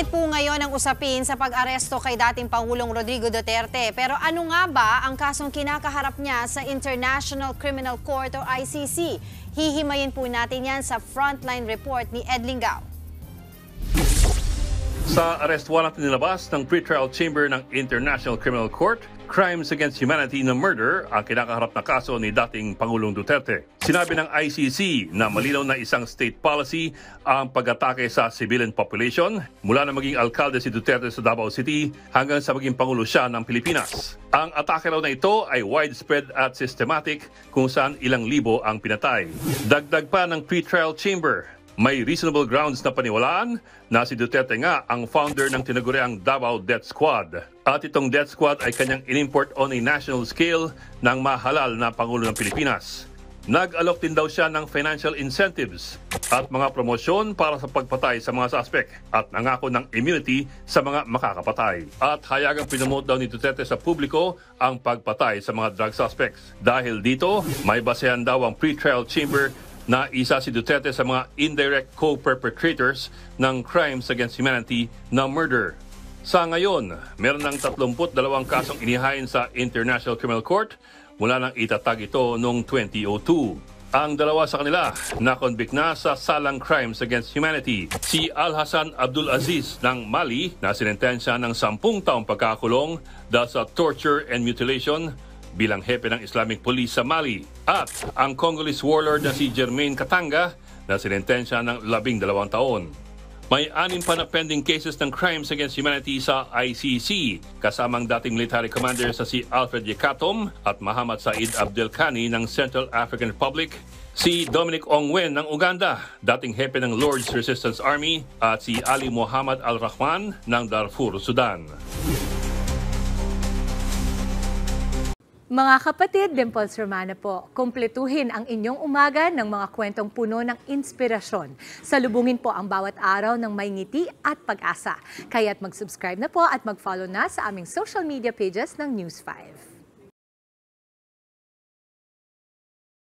Mainit po ngayon ang usapin sa pag-aresto kay dating Pangulong Rodrigo Duterte. Pero ano nga ba ang kasong kinakaharap niya sa International Criminal Court o ICC? Hihimayin po natin yan sa Frontline Report ni Ed Lingao. Sa arrest warrant nilabas ng pretrial chamber ng International Criminal Court, crimes against humanity na murder ang kinakaharap na kaso ni dating Pangulong Duterte. Sinabi ng ICC na malinaw na isang state policy ang pag-atake sa civilian population mula na maging alkalde si Duterte sa Davao City hanggang sa maging Pangulo siya ng Pilipinas. Ang atake raw na ito ay widespread at systematic kung saan ilang libo ang pinatay. Dagdag pa ng pretrial chamber, may reasonable grounds na paniwalaan na si Duterte nga ang founder ng tinaguriang Davao Death Squad. At itong Death Squad ay kanyang inimport on a national scale ng mahalal na Pangulo ng Pilipinas. Nag-alok din daw siya ng financial incentives at mga promosyon para sa pagpatay sa mga suspect at nangako ng immunity sa mga makakapatay. At hayagang pinomote daw ni Duterte sa publiko ang pagpatay sa mga drug suspects. Dahil dito, may basehan daw ang pretrial chamber na isa si Duterte sa mga indirect co-perpetrators ng crimes against humanity na murder. Sa ngayon, meron ng 32 kasong inihain sa International Criminal Court mula nang itatag ito noong 2002. Ang dalawa sa kanila na-convict na sa salang crimes against humanity. Si Alhassan Abdul Aziz ng Mali na sinentensya ng 10 taong pagkakulong dahil sa torture and mutilation bilang hepe ng Islamic Police sa Mali, at ang Congolese warlord na si Germain Katanga na sinentensya ng 12 taon. May 6 pa na pending cases ng crimes against humanity sa ICC, kasamang dating military commander sa si Alfred Yekatom at Mohamed Said Abdelkani ng Central African Republic, si Dominic Ongwen ng Uganda, dating hepe ng Lord's Resistance Army, at si Ali Mohammed Al-Rahman ng Darfur, Sudan. Mga kapatid, Dimples Romana po, kumpletuhin ang inyong umaga ng mga kwentong puno ng inspirasyon. Salubungin po ang bawat araw ng may ngiti at pag-asa. Kaya't mag-subscribe na po at mag-follow na sa aming social media pages ng News 5.